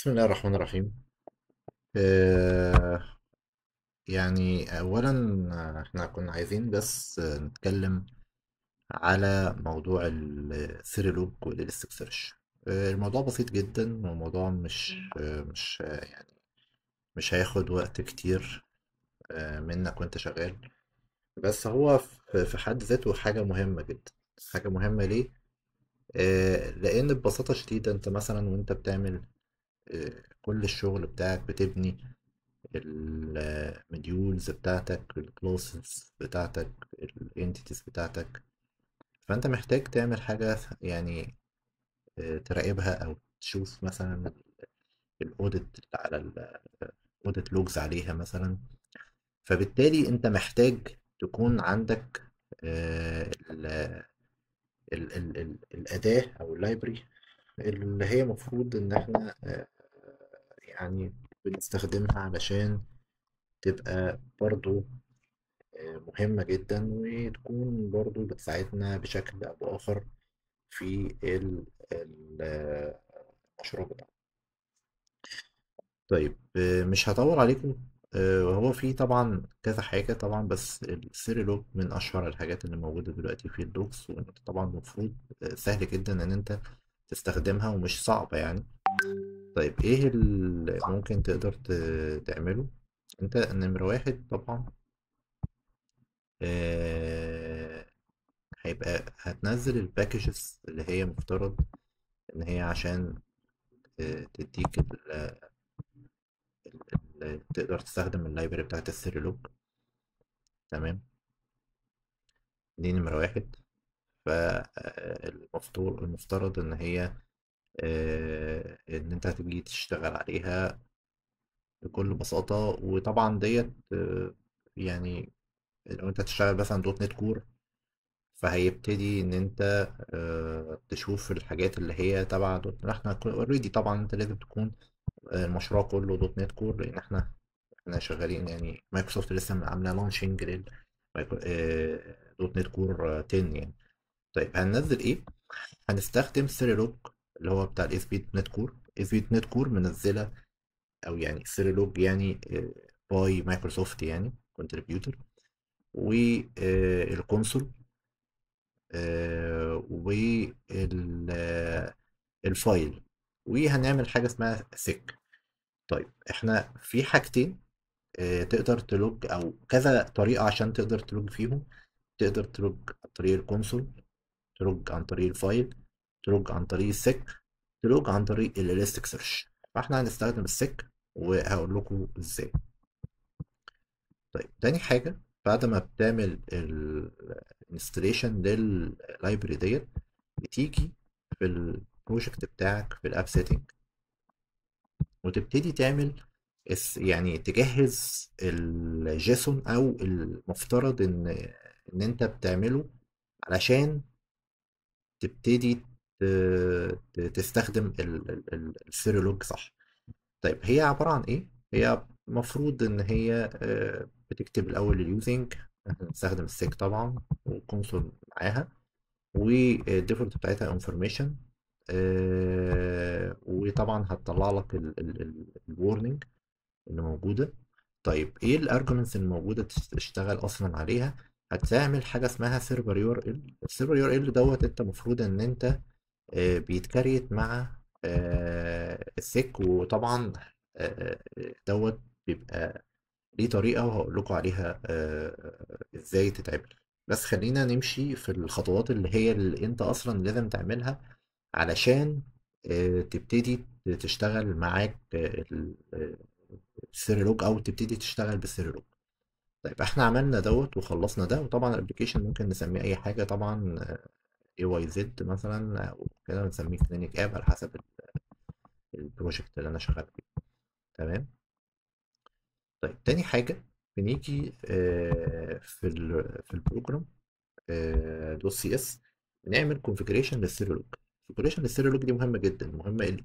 بسم الله الرحمن الرحيم. آه يعني أولا، احنا كنا عايزين بس نتكلم على موضوع السيريلوج والإليستيك سيرش. الموضوع بسيط جدا، والموضوع مش يعني مش هياخد وقت كتير منك وانت شغال. بس هو في حد ذاته حاجة مهمة جدا. حاجة مهمة ليه؟ لأن ببساطة شديدة انت مثلا وانت بتعمل كل الشغل بتاعك، بتبني المديولز بتاعتك، الكلاسز بتاعتك، الانتيتيز بتاعتك. فانت محتاج تعمل حاجة يعني تراقبها او تشوف مثلا الاوديت على الاوديت لوجز عليها مثلا. فبالتالي انت محتاج تكون عندك الأداة أو اللايبرري اللي هي مفروض إن إحنا يعني بنستخدمها علشان تبقى برضو مهمة جدا، وتكون برضو بتساعدنا بشكل أو بآخر في المشروع بتاعنا. طيب، مش هطول عليكم. وهو في طبعا كذا حاجة طبعا، بس السيريلوج من أشهر الحاجات اللي موجودة دلوقتي في الدوكس، وأنت طبعا المفروض سهل جدا إن أنت تستخدمها ومش صعبة يعني. طيب، إيه اللي ممكن تقدر تعمله؟ أنت نمرة واحد طبعا، آه، هيبقى هتنزل الباكجز اللي هي مفترض ان هي عشان تديك تقدر تستخدم اللايبرري بتاعت السيريلوج. تمام، دي نمرة واحد. فالمفترض ان هي ان انت هتيجي تشتغل عليها بكل بساطة. وطبعا ديت يعني لو انت هتشتغل مثلا دوت نت كور، فهيبتدي ان انت تشوف الحاجات اللي هي تبع دوت نت. احنا اوريدي طبعا انت لازم تكون المشروع كله دوت نت كور، لان احنا شغالين يعني مايكروسوفت لسه عامله لانشنج لل دوت نت كور 10 يعني. طيب، هننزل ايه؟ هنستخدم سيريلوج اللي هو بتاع الاس بي دوت نت كور. اس بي دوت نت كور منزله، او يعني سيريلوج يعني باي مايكروسوفت يعني كونتريبيوتور، والكونسول، والفايل. وهنعمل حاجه اسمها سيك. طيب، احنا في حاجتين تقدر تلوج، او كذا طريقة عشان تقدر تلوج فيهم. تقدر تلوج عن طريق الكونسول، تلوج عن طريق الفايل، تلوج عن طريق السيك، تلوج عن طريق الاليستيك سيرش. فاحنا هنستخدم السيك، وهقول لكم ازاي. طيب، تاني حاجة، بعد ما بتعمل الانستليشن لللايبرري ديت، بتيجي في البروجكت بتاعك في الاب سيتنج، وتبتدي تعمل يعني تجهز الجيسون، او المفترض ان انت بتعمله علشان تبتدي تستخدم السيرولوج صح. طيب، هي عبارة عن ايه؟ هي المفروض ان هي بتكتب الاول اليوزنج، هنستخدم السيك طبعا، والكونسول معاها، والديفولت بتاعتها انفورميشن. وطبعا هتطلع لك الورنينج اللي موجودة. طيب، ايه الارجمنتس الموجودة تشتغل اصلا عليها؟ هتعمل حاجة اسمها سيرفر يو ار ال. السيرفر يو ار ال دوت انت المفروض ان انت بيتكريت مع السيك. وطبعا دوت بيبقى ليه طريقة، وهقول لكم عليها ازاي تتعمل. بس خلينا نمشي في الخطوات اللي هي اللي انت اصلا لازم تعملها علشان تبتدي تشتغل معاك السيريلوج، او تبتدي تشتغل بالسيريلوج. طيب، احنا عملنا دوت وخلصنا ده. وطبعا الابلكيشن ممكن نسميه اي حاجه طبعا، اي واي زد مثلا، او كده نسميه كلينيك اب على حسب البروجكت اللي انا شغال فيه. تمام. طيب، تاني حاجه، بنيجي في البروجرام دوت سي اس، بنعمل كونفيجريشن للسيريلوج. كونفيجريشن للسيريلوج دي مهمه جدا،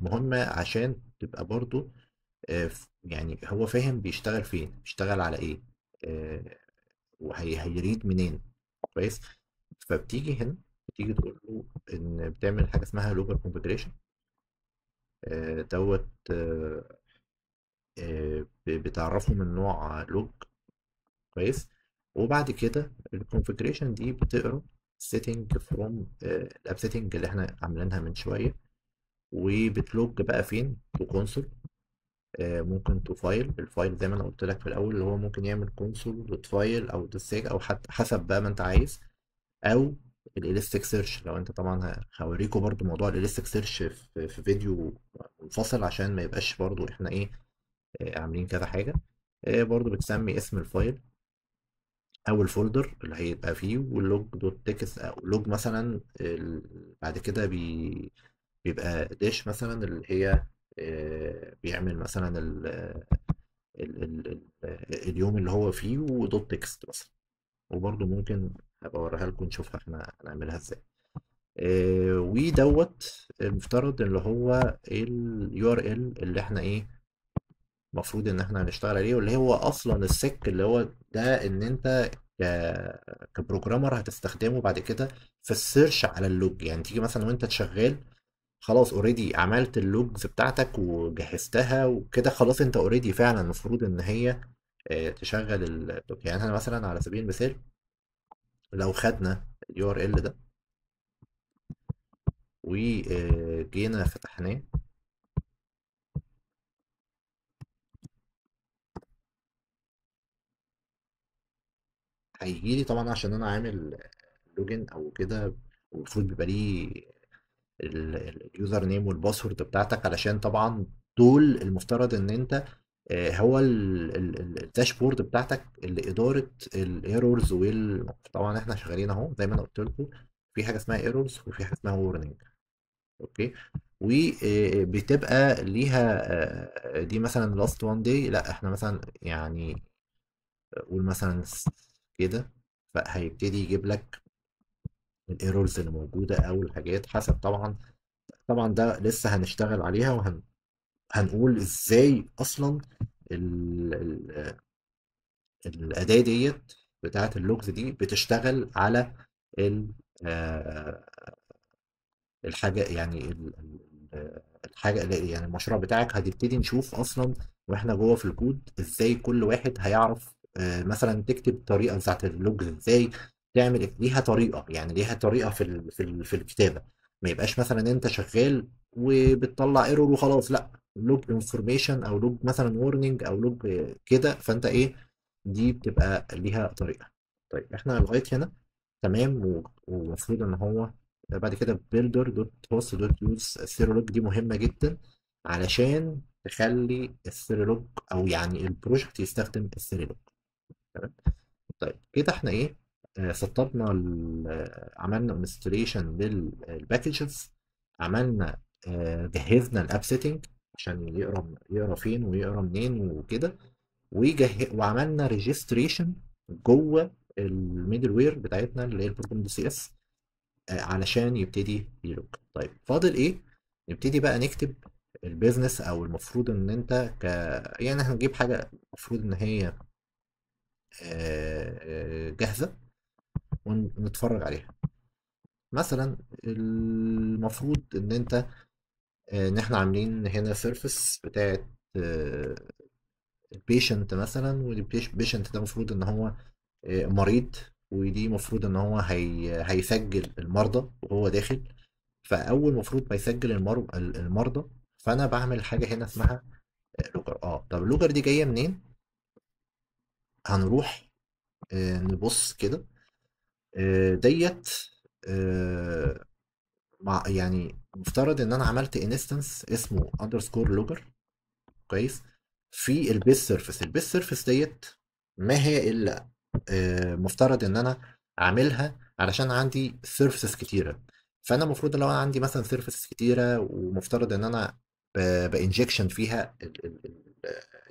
مهمه عشان تبقى برضو يعني هو فاهم بيشتغل فين، بيشتغل على ايه، وهيريد منين. كويس. فبتيجي هنا، بتيجي تقول له ان بتعمل حاجه اسمها لوجر كونفجريشن. دوت بتعرفه من نوع لوج. كويس. وبعد كده الكونفجريشن دي بتقرا setting from الاب setting اللي احنا عاملينها من شويه، وبتلوج بقى فين؟ في كونسول. ممكن تو فايل، الفايل زي ما انا قلت لك في الاول اللي هو ممكن يعمل كونسول دوت فايل او دوت سيج، او حتى حسب بقى ما انت عايز، او الاليستيك سيرش. لو انت طبعا هوريكم برضو موضوع الاليستيك سيرش في فيديو منفصل، عشان ما يبقاش برضو احنا ايه عاملين كذا حاجه. برضو بتسمي اسم الفايل او الفولدر اللي هيبقى فيه، واللوج دوت تكست او لوج مثلا بعد كده بيبقى داش مثلا اللي هي بيعمل مثلا اليوم اللي هو فيه، ودوت تكست مثلا. وبرضه ممكن هبقى اوريها لكم نشوفها احنا هنعملها ازاي. ودوت المفترض اللي هو اليو ار ال اللي احنا ايه المفروض ان احنا هنشتغل عليه، واللي هو اصلا السك اللي هو ده ان انت كبروجرامر هتستخدمه بعد كده في السيرش على اللوج. يعني تيجي مثلا وانت شغال خلاص اوريدي عملت اللوجز بتاعتك وجهزتها وكده، خلاص انت اوريدي فعلا المفروض ان هي تشغل اللوج. يعني احنا مثلا على سبيل المثال لو خدنا اليو ار ال ده وجينا فتحناه، هيجي لي طبعا عشان انا عامل لوجن او كده، المفروض بيبقى ليه اليوزر نيم والباسورد بتاعتك، علشان طبعا دول المفترض ان انت هو الداشبورد بتاعتك لإدارة الايرورز طبعا احنا شغالين اهو زي ما انا قلت لكم، في حاجة اسمها ايرورز وفي حاجة اسمها وورنينج. اوكي. وبتبقى ليها دي مثلا لاست وان داي، لا احنا مثلا يعني قول مثلا كده، فهيبتدي يجيب لك الايرورز اللي موجودة او الحاجات حسب طبعا. طبعا ده لسه هنشتغل عليها، هنقول ازاي اصلا ال... ال... الاداة ديت بتاعت اللوجز دي بتشتغل على ال... آه، الحاجة، يعني الحاجة يعني المشروع بتاعك هتبتدي نشوف اصلا واحنا جوه في الكود ازاي كل واحد هيعرف مثلا تكتب طريقة بتاعت اللوجز ازاي، تعمل ليها طريقة، يعني ليها طريقة في الكتابة. ما يبقاش مثلا انت شغال وبتطلع ايرور وخلاص، لا، لوج انفورميشن او لوج مثلا وورنينج او لوج كده، فانت ايه دي بتبقى ليها طريقة. طيب احنا لغاية هنا تمام، ومفروض ان هو بعد كده builder دوت host دوت use السيرولوج دي مهمة جدا علشان تخلي السيرولوج او يعني البروجكت يستخدم السيرولوج. تمام. طيب كده احنا ايه سطبنا عملنا انستليشن للباكجز، عملنا جهزنا الاب سيتنج عشان يقرا فين ويقرا منين وكده، وعملنا ريجستريشن جوه الميدل وير بتاعتنا اللي هي البروجرام دي سي اس علشان يبتدي يلوج. طيب فاضل ايه؟ نبتدي بقى نكتب البيزنس، او المفروض ان انت يعني هنجيب حاجه المفروض ان هي جاهزه ونتفرج عليها. مثلا المفروض ان انت ان احنا عاملين هنا سيرفيس بتاعت البيشنت مثلا، والبيشنت ده المفروض ان هو مريض، ودي المفروض ان هو هيسجل المرضى وهو داخل. فاول مفروض ما يسجل المرضى، فانا بعمل حاجه هنا اسمها لوجر. طب اللوجر دي جايه منين؟ هنروح نبص كده ديت مع يعني مفترض ان انا عملت انستنس اسمه اندرسكور لوجر. كويس. في البيس سيرفيس، البيس سيرفيس ديت ما هي الا مفترض ان انا اعملها علشان عندي سيرفيسز كتيره. فانا المفروض لو انا عندي مثلا سيرفيسز كتيره ومفترض ان انا بانجكشن فيها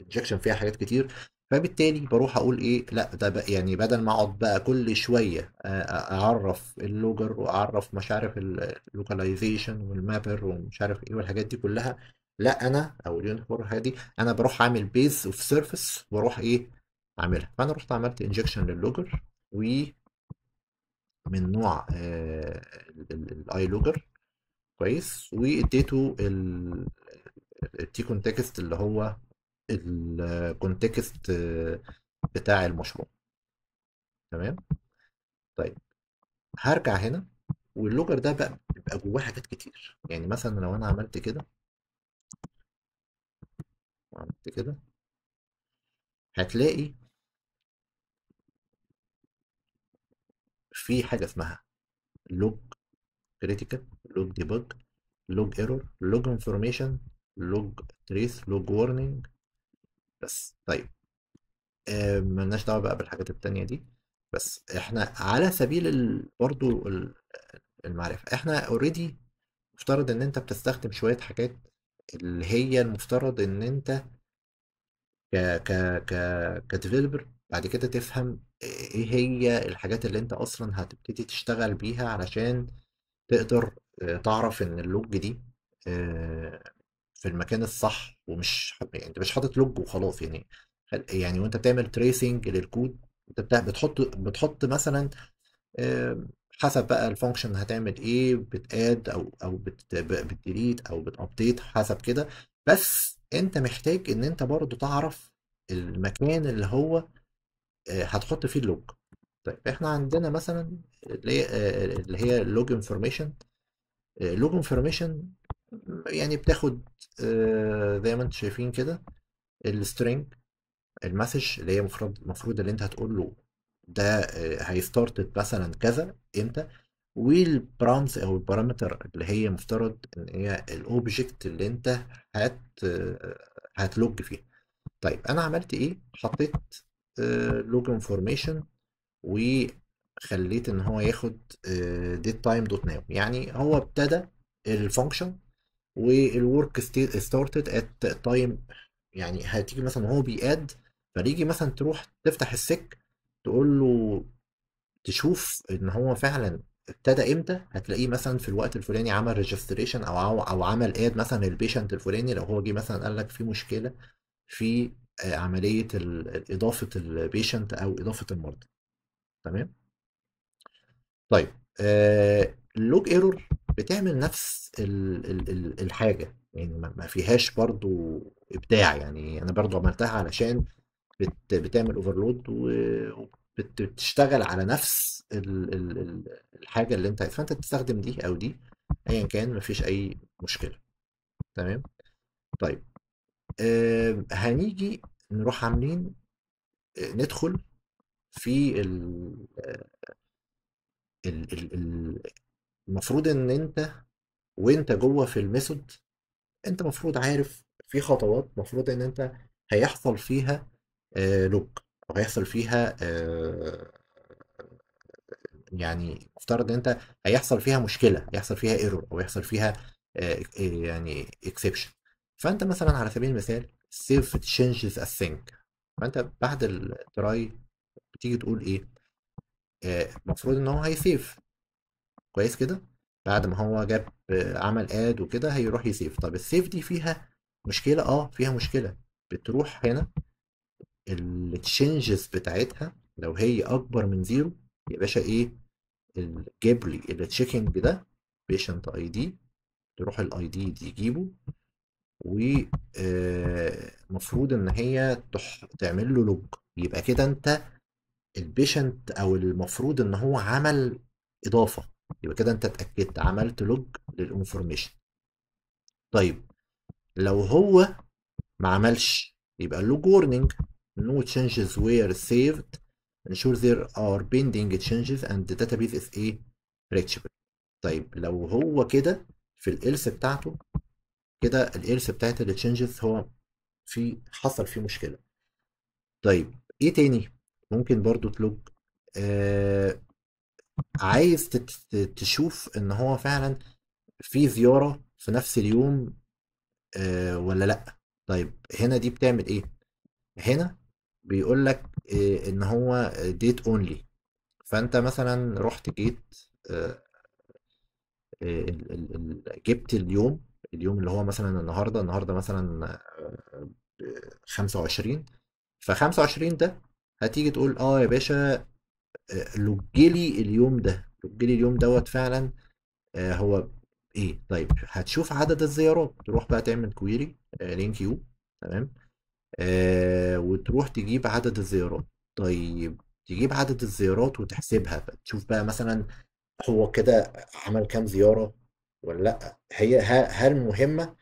انجكشن فيها حاجات كتير، فبالتالي بروح اقول ايه، لا ده بقى يعني بدل ما اقعد بقى كل شويه اعرف اللوجر واعرف مش عارف اللوكاليزيشن والمابر ومش عارف ايه والحاجات دي كلها، لا انا او اليونيفور الحاجات دي انا بروح اعمل بيز اوف سيرفيس واروح ايه اعملها. فانا رحت عملت انجكشن للوجر ومن نوع الاي لوجر. كويس. واديته التي كونتكست اللي هو الكونتكست بتاع المشروع. تمام. طيب هرجع هنا، واللوجر ده بقى بيبقى جواه حاجات كتير. يعني مثلا لو انا عملت كده وعملت كده، هتلاقي في حاجه اسمها لوج كريتيكال، لوج ديبج، لوج ايرور، لوج انفورميشن، لوج تريس، لوج وارنينج. بس طيب ملناش دعوه بقى بالحاجات التانية دي. بس احنا على سبيل برضو المعرفه، احنا اوريدي مفترض ان انت بتستخدم شويه حاجات اللي هي المفترض ان انت ك ك ك كديفيلوبر بعد كده تفهم ايه هي الحاجات اللي انت اصلا هتبتدي تشتغل بيها علشان تقدر تعرف ان اللوج دي آه، في المكان الصح. ومش يعني انت مش حاطط لوج وخلاص يعني. يعني وانت بتعمل تريسنج للكود، انت بتحط مثلا آه، حسب بقى الفانكشن هتعمل ايه، بتاد او بتديليت او بتابديت حسب كده. بس انت محتاج ان انت برضو تعرف المكان اللي هو هتحط فيه اللوج. طيب احنا عندنا مثلا اللي هي اللوج انفورميشن. اللوج انفورميشن يعني بتاخد زي ما انتم شايفين كده السترينج، المسج اللي هي المفروض اللي انت هتقول له ده هيستارت مثلا كذا امتى، والبرامز او البارامتر اللي هي مفترض ان هي الاوبجكت اللي انت هت هتلوج فيها. طيب انا عملت ايه؟ حطيت لوج انفورميشن وخليت ان هو ياخد ديت تايم دوت ناو. يعني هو ابتدى الفانكشن والورك ستارتد ات تايم. يعني هتيجي مثلا وهو بياد، فيجي مثلا تروح تفتح السك تقول له تشوف ان هو فعلا ابتدى امتى. هتلاقيه مثلا في الوقت الفلاني عمل ريجستريشن او عمل اد مثلا البيشنت الفلاني، لو هو جه مثلا قال لك في مشكله في عمليه اضافه البيشنت او اضافه المرضى. تمام. طيب اللوج ايرور بتعمل نفس الحاجه، يعني ما فيهاش برضو ابداع. يعني انا برضو عملتها علشان بتعمل اوفرلود وبتشتغل على نفس الحاجه اللي انت عايز، فانت تستخدم دي او دي ايا كان، مفيش اي مشكله. تمام. طيب هنيجي نروح عاملين ندخل في المفروض ان انت وانت جوه في الميثود، انت مفروض عارف في خطوات مفروض ان انت هيحصل فيها لوج، او هيحصل فيها يعني مفترض ان انت هيحصل فيها مشكله، هيحصل فيها ايرور، او يحصل فيها يعني اكسبشن. فانت مثلا على سبيل المثال سيف تشينجز اسync. فانت بعد التراي بتيجي تقول ايه؟ المفروض ان هو هيسيف كويس كده. بعد ما هو جاب عمل اد وكده هيروح يسيف. طب السيف دي فيها مشكله؟ اه فيها مشكله. بتروح هنا التشينجز بتاعتها لو هي اكبر من زيرو، يا باشا ايه جاب لي التشيكنج ده بيشنت اي دي، تروح الاي دي تجيبه، ومفروض ان هي تعمل له لوج. يبقى كده انت البيشنت او المفروض ان هو عمل اضافه، يبقى كده انت اتاكدت عملت لوج للانفورميشن. طيب لو هو ما عملش، يبقى اللوج warning no changes were saved ensure there are pending changes and the database is a reachable. طيب لو هو كده في الإلس بتاعته كده، الإلس بتاعت التشنجز هو حصل فيه مشكلة. طيب ايه تاني ممكن برضو تلوج؟ آه عايز تشوف ان هو فعلا في زيارة في نفس اليوم ولا لا. طيب هنا دي بتعمل ايه؟ هنا بيقول لك ان هو ديت اونلي. فانت مثلا رحت جيت آه، جبت اليوم اللي هو مثلا النهارده مثلا 25. ف 25 ده هتيجي تقول اه يا باشا لجلي اليوم ده، لجلي اليوم دوت فعلا هو ايه طيب، هتشوف عدد الزيارات، تروح بقى تعمل كويري لينك يو. تمام. وتروح تجيب عدد الزيارات. طيب تجيب عدد الزيارات وتحسبها، تشوف بقى مثلا هو كده عمل كام زيارة ولا لا. هي هل مهمة؟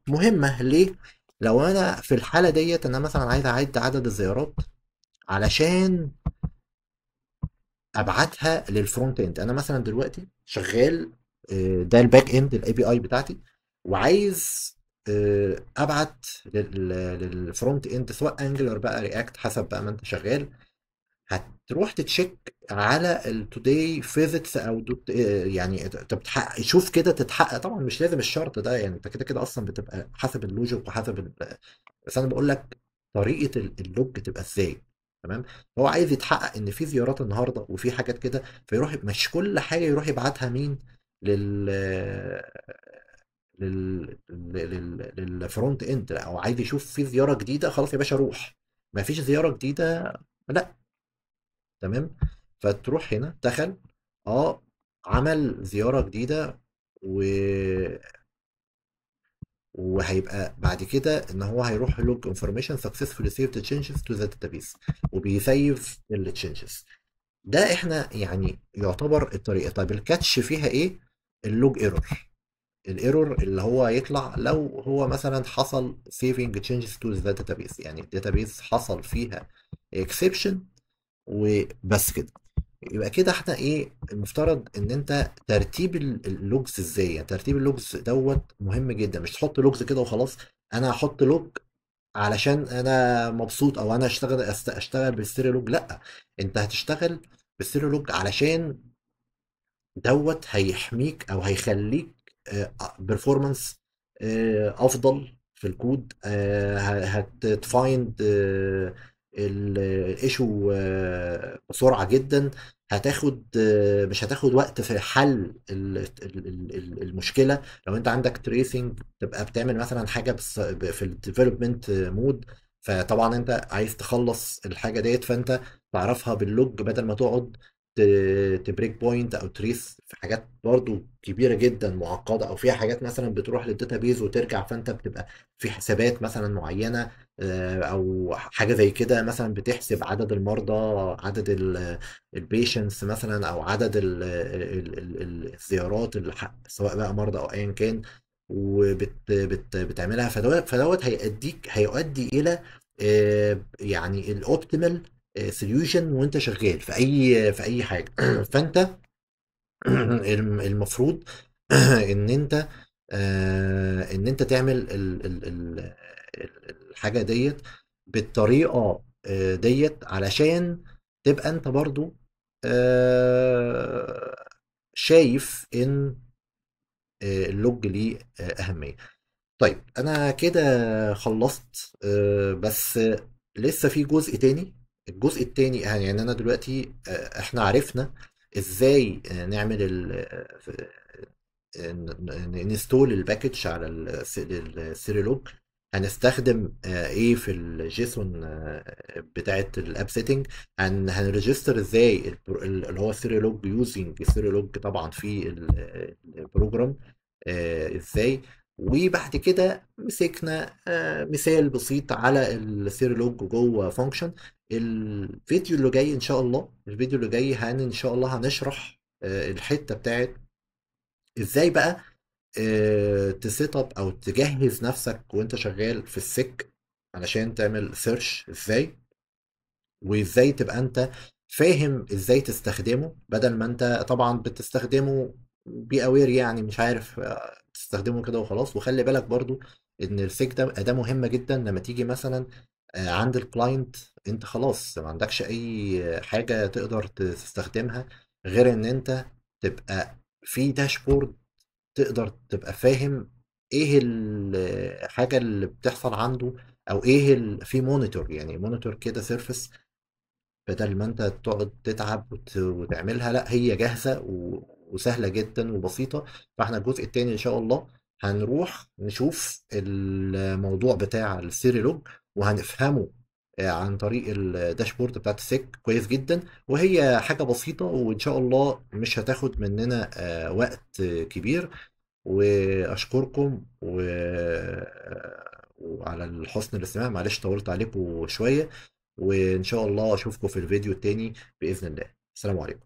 مهمة ليه؟ لو انا في الحالة ديت انا مثلا عايز اعد عدد الزيارات علشان ابعتها للفرونت اند. انا مثلا دلوقتي شغال ده الباك اند الاي بي اي بتاعتي، وعايز ابعت للفرونت اند سواء انجلر بقى رياكت حسب بقى ما انت شغال. هتروح تتشيك على التوداي فيزيتس او دوت يعني انت بتحقق، شوف كده تتحقق. طبعا مش لازم الشرط ده، يعني انت كده كده اصلا بتبقى حسب اللوجيك وحسب بس انا بقول لك طريقه اللوج تبقى ازاي. تمام. هو عايز يتحقق ان في زيارات النهارده وفي حاجات كده، فيروح مش كل حاجه يروح يبعتها مين لل للفرونت اند. لا، هو عايز يشوف في زياره جديده، خلاص يا باشا روح. ما فيش زياره جديده، لا. تمام. فتروح هنا دخل، اه عمل زياره جديده، و... وهيبقى بعد كده ان هو هيروح لوج انفورميشن سكسسفولي سيفد تشينجز تو ذا داتابيس، وبيسيف التشينجز. ده احنا يعني يعتبر الطريقه. طيب الكاتش فيها ايه؟ اللوج ايرور. الايرور اللي هو يطلع لو هو مثلا حصل سيفنج تشينجز تو ذا داتابيس، يعني الداتابيس حصل فيها اكسبشن وبس كده. يبقى كده احنا ايه المفترض ان انت ترتيب اللوجز ازاي؟ يعني ترتيب اللوجز دوت مهم جدا. مش تحط لوجز كده وخلاص، انا هحط لوج علشان انا مبسوط او انا اشتغل بالستيريو لوج. لا، انت هتشتغل بالستيريو لوج علشان دوت هيحميك او هيخليك بيرفورمانس افضل في الكود. هتفايند الايشو بسرعه جدا. هتاخد مش هتاخد وقت في حل المشكله. لو انت عندك تريسنج تبقى بتعمل مثلا حاجه في الديفلوبمنت مود، فطبعا انت عايز تخلص الحاجه ديت، فانت تعرفها باللوج بدل ما تقعد تبريك بوينت او تريس في حاجات برضو كبيره جدا معقده، او فيها حاجات مثلا بتروح للداتابيز وترجع، فانت بتبقى في حسابات مثلا معينه او حاجه زي كده، مثلا بتحسب عدد المرضى، عدد البيشنتس مثلا، او عدد الزيارات اللي سواء بقى مرضى او ايا كان، وبتعملها. فدوت هيؤدي الى يعني الاوبتيمال سوليوشن وانت شغال في اي حاجه. فانت المفروض ان انت تعمل الحاجه ديت بالطريقه ديت علشان تبقى انت برضو شايف ان اللوج ليه اهميه. طيب انا كده خلصت بس لسه في جزء تاني. الجزء التاني يعني انا دلوقتي احنا عرفنا ازاي نعمل نستول الباكج على السيريلوج. هنستخدم ايه في الجيسون بتاعت الاب سيتنج. هنريجستر ازاي اللي هو السيريلوج يوزنج السيريلوج طبعا في البروجرام ازاي. وبعد كده مسكنا مثال بسيط على السيريلوج جوه فانكشن. الفيديو اللي جاي ان شاء الله، الفيديو اللي جاي ان شاء الله هنشرح الحته بتاعت ازاي بقى تسيت اب او تجهز نفسك وانت شغال في السك علشان تعمل سيرش ازاي، وازاي تبقى انت فاهم ازاي تستخدمه بدل ما انت طبعا بتستخدمه بي اوير، يعني مش عارف تستخدمه كده وخلاص. وخلي بالك برضو ان السيك ده اداة مهمة جدا لما تيجي مثلا عند الكلاينت، انت خلاص ما عندكش اي حاجة تقدر تستخدمها غير ان انت تبقى في داشبورد، تقدر تبقى فاهم ايه الحاجة اللي بتحصل عنده، او ايه في مونيتور، يعني مونيتور كده سيرفيس، بدل ما انت تقعد تتعب وتعملها. لا، هي جاهزة وسهلة جدا وبسيطة. فاحنا الجزء التاني ان شاء الله هنروح نشوف الموضوع بتاع السيري لوج وهنفهمه عن طريق الداشبورد بتاعت السيك كويس جدا. وهي حاجة بسيطة، وإن شاء الله مش هتاخد مننا وقت كبير. وأشكركم وعلى حسن الاستماع. معلش طولت عليكم شوية، وإن شاء الله أشوفكم في الفيديو التاني بإذن الله. السلام عليكم.